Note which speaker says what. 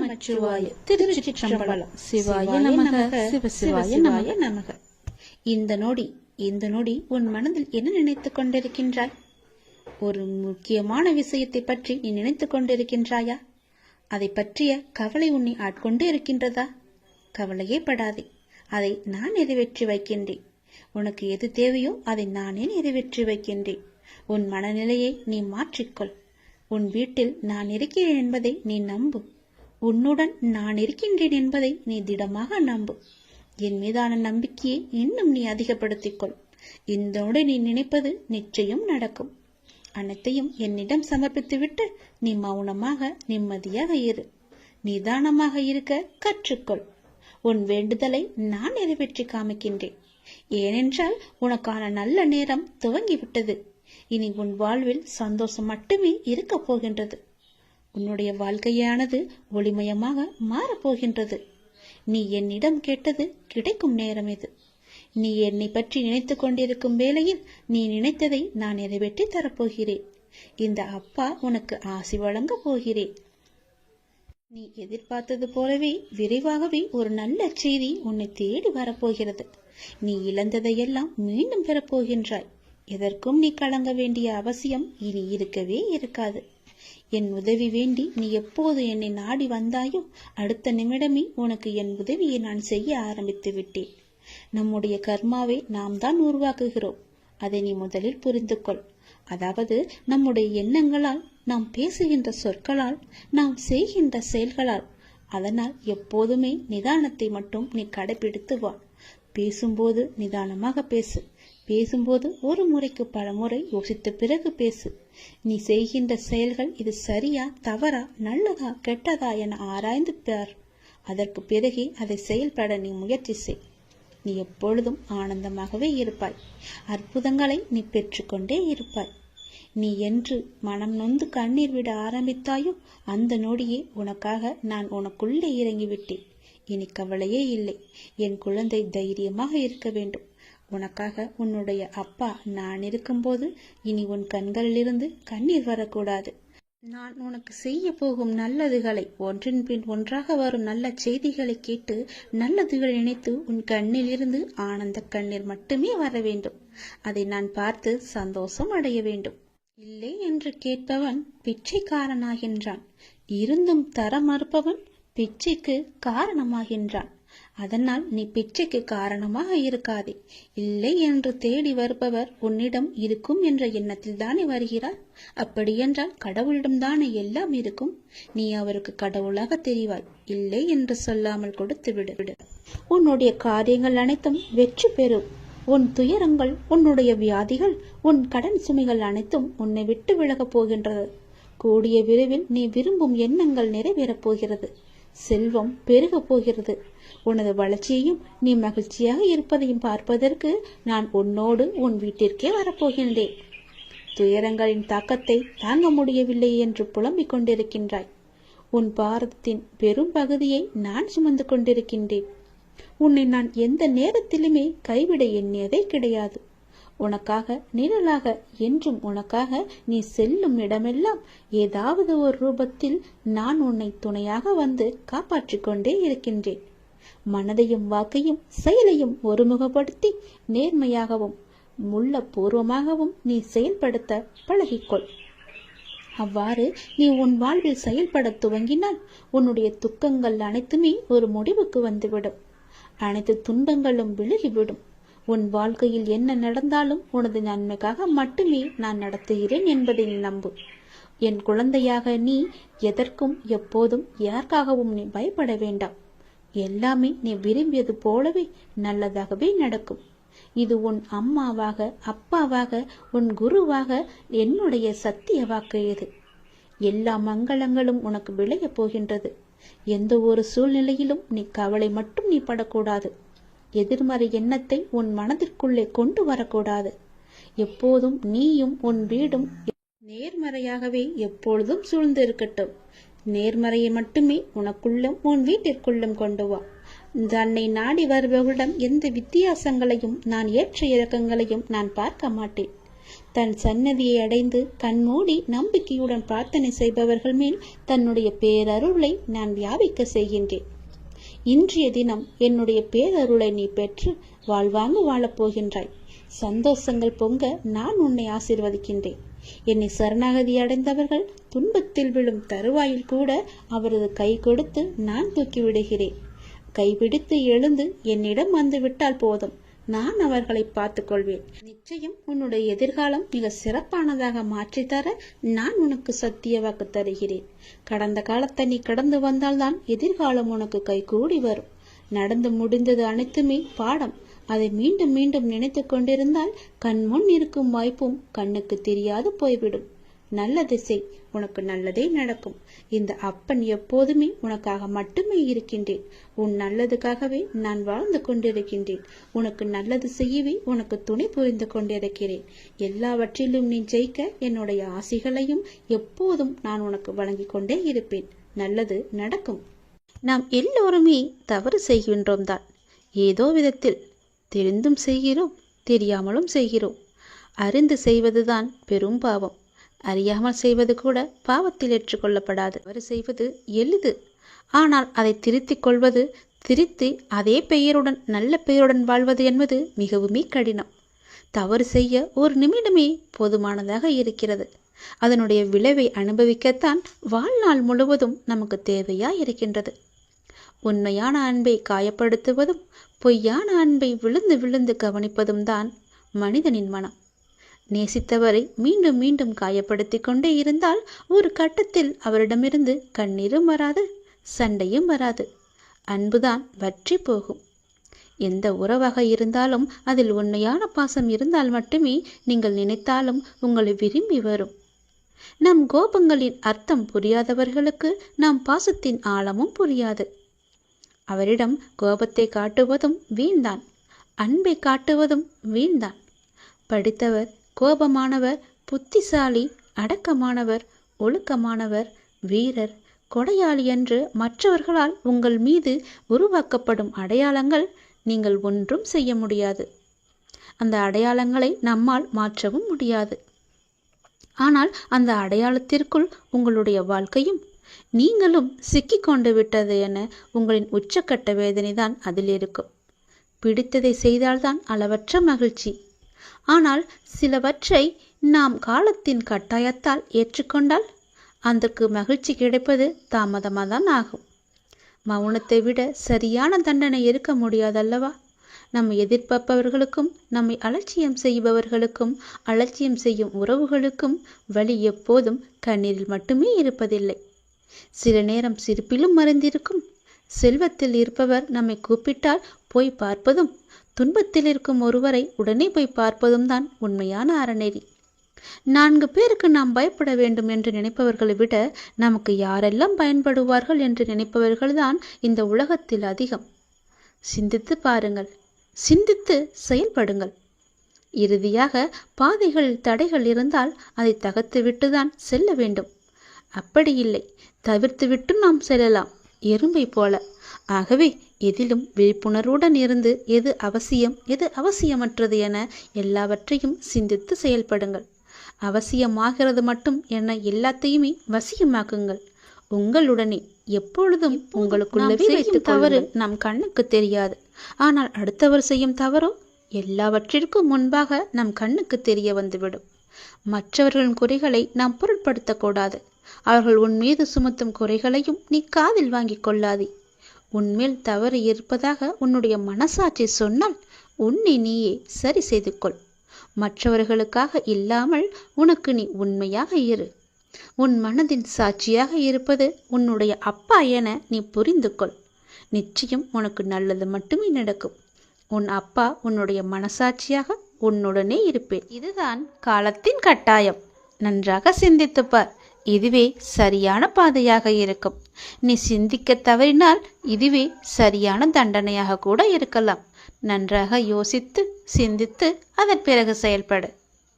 Speaker 1: நமச்சிவாய. திருச்சிற்றம்பலம். சிவாய நமக. சிவசிவாய நமக. இந்த நொடி உன் மனதில் என்ன நினைத்துக் கொண்டிருக்கின்றாய்? ஒரு முக்கியமான விஷயத்தை பற்றி நீ நினைத்துக் கொண்டிருக்கின்றாயா? அதை பற்றிய கவலை உன்னை ஆட்கொண்டு இருக்கின்றதா? கவலையே படாதே, அதை நான் நிறைவேற்றி வைக்கின்றேன். உனக்கு எது தேவையோ அதை நானே நிறைவேற்றி வைக்கின்றேன். உன் மனநிலையை நீ மாற்றிக்கொள். உன் வீட்டில் நான் இருக்கிறேன் என்பதை நீ நம்பு. உன்னுடன் நான் இருக்கின்றேன் என்பதை நீ திடமாக நம்பு. என் மீதான நம்பிக்கையை இன்னும் நீ அதிகப்படுத்திக்கொள். இந்தோடு நீ நினைப்பது நிச்சயம் நடக்கும். அனைத்தையும் என்னிடம் சமர்ப்பித்துவிட்டு நீ மௌனமாக நிம்மதியாக இரு. நிதானமாக இருக்க கற்றுக்கொள். உன் வேண்டுதலை நான் நிறைவேற்றி காமிக்கின்றேன். ஏனென்றால் உனக்கான நல்ல நேரம் துவங்கிவிட்டது. இனி உன் வாழ்வில் சந்தோஷம் மட்டுமே இருக்க போகின்றது. உன்னுடைய வாழ்க்கையானது ஒளிமயமாக மாறப்போகின்றது. நீ என்னிடம் கேட்டது கிடைக்கும் நேரம் இது. நீ என்னை பற்றி நினைத்துக் கொண்டிருக்கும் வேளையில் நீ நினைத்ததை நான் நிறைவேற்றி தரப்போகிறேன். இந்த அப்பா உனக்கு ஆசி வழங்க போகிறேன். நீ எதிர்பார்த்தது போலவே விரைவாகவே ஒரு நல்ல செய்தி உன்னை தேடி வரப்போகிறது. நீ இழந்ததையெல்லாம் மீண்டும் பெறப்போகின்றாய். எதற்கும் நீ கலங்க வேண்டிய அவசியம் இனி இருக்கவே இருக்காது. என் உதவி வேண்டி நீ எப்போது என்னை நாடி வந்தாயோ அடுத்த நிமிடமே உனக்கு என் உதவியை நான் செய்ய ஆரம்பித்து விட்டேன். நம்முடைய கர்மாவை நாம் தான் உருவாக்குகிறோம். அதை நீ முதலில் புரிந்து கொள். அதாவது நம்முடைய எண்ணங்களால், நாம் பேசுகின்ற சொற்களால், நாம் செய்கின்ற செயல்களால். அதனால் எப்போதுமே நிதானத்தை மட்டும் நீ கடைபிடித்து வா. பேசும்போது நிதானமாக பேசு. பேசும்போது ஒரு முறைக்கு பல முறை யோசித்த பிறகு பேசு. நீ செய்கின்ற செயல்கள் இது சரியா தவறா, நல்லதா கெட்டதா என ஆராய்ந்து பார். அதற்கு பிறகே அதை செயல்பட நீ முயற்சி செய். நீ எப்பொழுதும் ஆனந்தமாகவே இருப்பாய். அற்புதங்களை நீ பெற்றுக்கொண்டே இருப்பாய். நீ என்று மனம் நொந்து கண்ணீர் விட ஆரம்பித்தாயோ அந்த நொடியே உனக்காக நான் உனக்குள்ளே இறங்கிவிட்டேன். இனி கவலையே இல்லை. என் குழந்தை தைரியமாக இருக்க வேண்டும். உனக்காக உன்னுடைய அப்பா நான் இருக்கும்போது இனி உன் கண்களிலிருந்து கண்ணீர் வரக்கூடாது. நான் உனக்கு செய்ய போகும் நல்லதுகளை, ஒன்றின் பின் ஒன்றாக வரும் நல்ல செய்திகளை கேட்டு நல்லதுகளை நினைத்து உன் கண்ணிலிருந்து ஆனந்த கண்ணீர் மட்டுமே வர வேண்டும். அதை நான் பார்த்து சந்தோஷம் அடைய வேண்டும். இல்லை என்று கேட்பவன் பிச்சைக்காரனாகின்றான். இருந்தும் தர மறுப்பவன் பிச்சைக்கு காரணமாகின்றான். அதனால் நீ பிச்சைக்கு காரணமாக இருக்காதே. இல்லை என்று தேடி வருபவர் உன்னிடம் இருக்கும் என்ற எண்ணத்தில் தானே வருகிறார். அப்படியென்றால் கடவுளிடம்தானே எல்லாம் இருக்கும். நீ அவருக்கு கடவுளாக தெரிவாய். இல்லை என்று சொல்லாமல் கொடுத்து விடு. உன்னுடைய காரியங்கள் அனைத்தும் வெற்றி பெறும். உன் துயரங்கள், உன்னுடைய வியாதிகள், உன் கடன் சுமைகள் அனைத்தும் உன்னை விட்டு விலகப் போகின்றது. கூடிய விரைவில் நீ விரும்பும் எண்ணங்கள் நிறைவேறப் போகிறது. செல்வம் பெருகப் போகிறது. உனது வளர்ச்சியையும் நீ மகிழ்ச்சியாக இருப்பதையும் பார்ப்பதற்கு நான் உன்னோடு உன் வீட்டிற்கே வரப்போகின்றேன். துயரங்களின் தாக்கத்தை தாங்க முடியவில்லை என்று புலம்பிக் கொண்டிருக்கின்றாய். உன் பாரதத்தின் பெரும் பகுதியை நான் சுமந்து கொண்டிருக்கின்றேன். உன்னை நான் எந்த நேரத்திலுமே கைவிட எண்ணியதே கிடையாது. உனக்காக நிழலாக, என்றும் உனக்காக நீ செல்லும் இடமெல்லாம் ஏதாவது ஒரு ரூபத்தில் நான் உன்னை துணையாக வந்து காப்பாற்றிக் கொண்டே இருக்கின்றேன். மனதையும் வாக்கையும் செயலையும் ஒருமுகப்படுத்தி நேர்மையாகவும் உள்ளபூர்வமாகவும் நீ செயல்படுத்த பழகிக்கொள். அவ்வாறு நீ உன் வாழ்வில் செயல்பட துவங்கினால் உன்னுடைய துக்கங்கள் அனைத்துமே ஒரு முடிவுக்கு வந்துவிடும். அனைத்து துன்பங்களும் விலகிவிடும். உன் வாழ்க்கையில் என்ன நடந்தாலும் உனது நன்மைக்காக மட்டுமே நான் நடத்துகிறேன் என்பதை நீ நம்பு. என் குழந்தையாக நீ எதற்கும் எப்போதும் யாருக்காகவும் நீ பயப்பட வேண்டாம். எல்லாமே நீ விரும்பியது போலவே நல்லதாகவே நடக்கும். இது உன் அம்மாவாக, அப்பாவாக, உன் குருவாக என்னுடைய சத்திய வாக்கு. இது எல்லா மங்களங்களும் உனக்கு விளைய போகின்றது. எந்த ஒரு சூழ்நிலையிலும் நீ கவலை மட்டும் நீ படக்கூடாது. எதிர்மறை எண்ணத்தை உன் மனதிற்குள்ளே கொண்டு வரக்கூடாது. எப்போதும் நீயும் உன் வீடும் நேர்மறையாகவே எப்பொழுதும் சூழ்ந்து இருக்கட்டும். நேர்மறையை மட்டுமே உனக்குள்ளும் உன் வீட்டிற்குள்ளும் கொண்டு வா. தன்னை நாடி வருபவர்களிடம் எந்த வித்தியாசங்களையும், நான் ஏற்ற இறக்கங்களையும் நான் பார்க்க மாட்டேன். தன் சன்னதியை அடைந்து கண்மூடி நம்பிக்கையுடன் பிரார்த்தனை செய்பவர்கள் மேல் தன்னுடைய பேரருளை நான் வியாபிக்க செய்கின்றேன். இன்றைய தினம் என்னுடைய பேரருளை நீ பெற்று வாழ்வாங்கு வாழப்போகின்றாய். சந்தோஷங்கள் பொங்க நான் உன்னை ஆசீர்வதிக்கின்றேன். என்னை சரணாகதி அடைந்தவர்கள் துன்பத்தில் விழும் தருவாயில் கூட அவரது கை கொடுத்து நான் தூக்கி விடுகிறேன். கைபிடித்து எழுந்து என்னிடம் வந்து விட்டால் போதும், நான் அவர்களை பார்த்து கொள்வேன். நிச்சயம் உன்னுடைய எதிர்காலம் மிக சிறப்பானதாக மாற்றித்தர நான் உனக்கு சத்திய வாக்கு தருகிறேன். கடந்த காலத்தை நீ கடந்து வந்தால்தான் எதிர்காலம் உனக்கு கைகூடி வரும். நடந்து முடிந்தது அனைத்துமே பாடம். அதை மீண்டும் மீண்டும் நினைத்து கொண்டிருந்தால் கண்முன் இருக்கும் வாய்ப்பும் கண்ணுக்கு தெரியாது போய்விடும். நல்ல திசை, உனக்கு நல்லதே நடக்கும். இந்த அப்பன் எப்போதுமே உனக்காக மட்டுமே இருக்கின்றேன். உன் நல்லதுக்காகவே நான் வாழ்ந்து கொண்டிருக்கின்றேன். உனக்கு நல்லது செய்யவே உனக்கு துணை புரிந்து கொண்டிருக்கிறேன். எல்லாவற்றிலும் நீ ஜெயிக்க என்னுடைய ஆசைகளையும் எப்போதும் நான் உனக்கு வழங்கி கொண்டே இருப்பேன். நல்லது நடக்கும். நாம் எல்லோருமே தவறு செய்கின்றோம் தான். ஏதோ விதத்தில் தெரிந்தும் செய்கிறோம், தெரியாமலும் செய்கிறோம். அறிந்து செய்வதுதான் பெரும் பாவம். அறியாமல் செய்வது கூட பாவத்தில் ஏற்றுக்கொள்ளப்படாது. தவறு செய்வது எளிது, ஆனால் அதை திருத்திக் கொள்வது, திருத்தி அதே பெயருடன் நல்ல பெயருடன் வாழ்வது என்பது மிகவுமே கடினம். தவறு செய்ய ஒரு நிமிடமே போதுமானதாக இருக்கிறது. அதனுடைய விளைவை அனுபவிக்கத்தான் வாழ்நாள் முழுவதும் நமக்கு தேவையா இருக்கின்றது. உண்மையான அன்பை காயப்படுத்துவதும் பொய்யான அன்பை விழுந்து விழுந்து கவனிப்பதும் தான் மனிதனின் மனம். நேசித்தவரை மீண்டும் மீண்டும் காயப்படுத்தி கொண்டே இருந்தால் ஒரு கட்டத்தில் அவரிடமிருந்து கண்ணீரும் வராது, சண்டையும் வராது. அன்புதான் வற்றி போகும். எந்த உறவாக இருந்தாலும் அதில் உண்மையான பாசம் இருந்தால் மட்டுமே நீங்கள் நினைத்தாலும் உங்களை விரும்பி வரும். நம் கோபங்களின் அர்த்தம் புரியாதவர்களுக்கு நம் பாசத்தின் ஆழமும் புரியாது. அவரிடம் கோபத்தை காட்டுவதும் வீண்தான், அன்பை காட்டுவதும் வீண்தான். படித்தவர் கோபமானவர், புத்திசாலி, அடக்கமானவர், ஒழுக்கமானவர், வீரர், கொடையாளி என்று மற்றவர்களால் உங்கள் மீது உருவாக்கப்படும் அடையாளங்கள் நீங்கள் ஒன்றும் செய்ய முடியாது. அந்த அடையாளங்களை நம்மால் மாற்றவும் முடியாது. ஆனால் அந்த அடையாளத்திற்குள் உங்களுடைய வாழ்க்கையும் நீங்களும் சிக்கிக்கொண்டு விட்டது என உங்களின் உச்சக்கட்ட வேதனைதான் அதில் இருக்கும். பிடித்ததை செய்தால்தான் அளவற்ற மகிழ்ச்சி. ஆனால் சிலவற்றை நாம் காலத்தின் கட்டாயத்தால் ஏற்றுக்கொண்டால் அதற்கு மகிழ்ச்சி கிடைப்பது தாமதமாகத்தான் ஆகும். மௌனத்தை விட சரியான தண்டனை இருக்க முடியாதல்லவா? நம்மை எதிர்பார்ப்பவர்களுக்கும் நம்மை அலட்சியம் செய்பவர்களுக்கும் அலட்சியம் செய்யும் உறவுகளுக்கும் வழி எப்போதும் கண்ணீரில் மட்டுமே இருப்பதில்லை. சில நேரம் சிரிப்பிலும் மறைந்திருக்கும். செல்வத்தில் இருப்பவர் நம்மை கூப்பிட்டால் போய் பார்ப்பதும், துன்பத்தில் இருக்கும் ஒருவரை உடனே போய் பார்ப்பதும் தான் உண்மையான அறநெறி. 4 பேருக்கு நாம் பயப்பட வேண்டும் என்று நினைப்பவர்களை விட நமக்கு யாரெல்லாம் பயன்படுவார்கள் என்று நினைப்பவர்கள்தான் இந்த உலகத்தில் அதிகம். சிந்தித்து பாருங்கள், சிந்தித்து செயல்படுங்கள். இறுதியாக பாதைகளில் தடைகள் இருந்தால் அதை தகர்த்துவிட்டுதான் செல்ல வேண்டும். அப்படி இல்லை, தவிர்த்துவிட்டு நாம் செல்லலாம், எறும்பை போல. ஆகவே எதிலும் விழிப்புணர்வுடன் இருந்து எது அவசியம் எது அவசியமற்றது என எல்லாவற்றையும் சிந்தித்து செயல்படுங்கள். அவசியமாகிறது மட்டும் என எல்லாத்தையுமே வசியமாக்குங்கள். உங்களுடனே எப்பொழுதும் உங்களுக்குள்ளவே வைத்து. தவறு நம் கண்ணுக்கு தெரியாது, ஆனால் அடுத்தவர் செய்யும் தவறோ எல்லாவற்றிற்கும் முன்பாக நம் கண்ணுக்கு தெரிய வந்துவிடும். மற்றவர்களின் குறைகளை நாம் பொருட்படுத்தக்கூடாது. அவர்கள் உன் மீது சுமத்தும் குறைகளையும் நீ காதில் வாங்கிக் கொள்ளாதே. உன்மேல் தவறு இருப்பதாக உன்னுடைய மனசாட்சி சொன்னால் உன்னை நீயே சரி செய்து கொள். மற்றவர்களுக்காக இல்லாமல் உனக்கு நீ உண்மையாக இரு. உன் மனதின் சாட்சியாக இருப்பது உன்னுடைய அப்பா என நீ புரிந்து கொள். நிச்சயம் உனக்கு நல்லது மட்டுமே நடக்கும். உன் அப்பா உன்னுடைய மனசாட்சியாக உன்னுடனே இருப்பேன். இதுதான் காலத்தின் கட்டாயம். நன்றாக சிந்தித்துப்பார். இதுவே சரியான பாதையாக இருக்கும். நீ சிந்திக்க தவறினால் இதுவே சரியான தண்டனையாக கூட இருக்கலாம். நன்றாக யோசித்து சிந்தித்து அதன் பிறகு செயல்படு.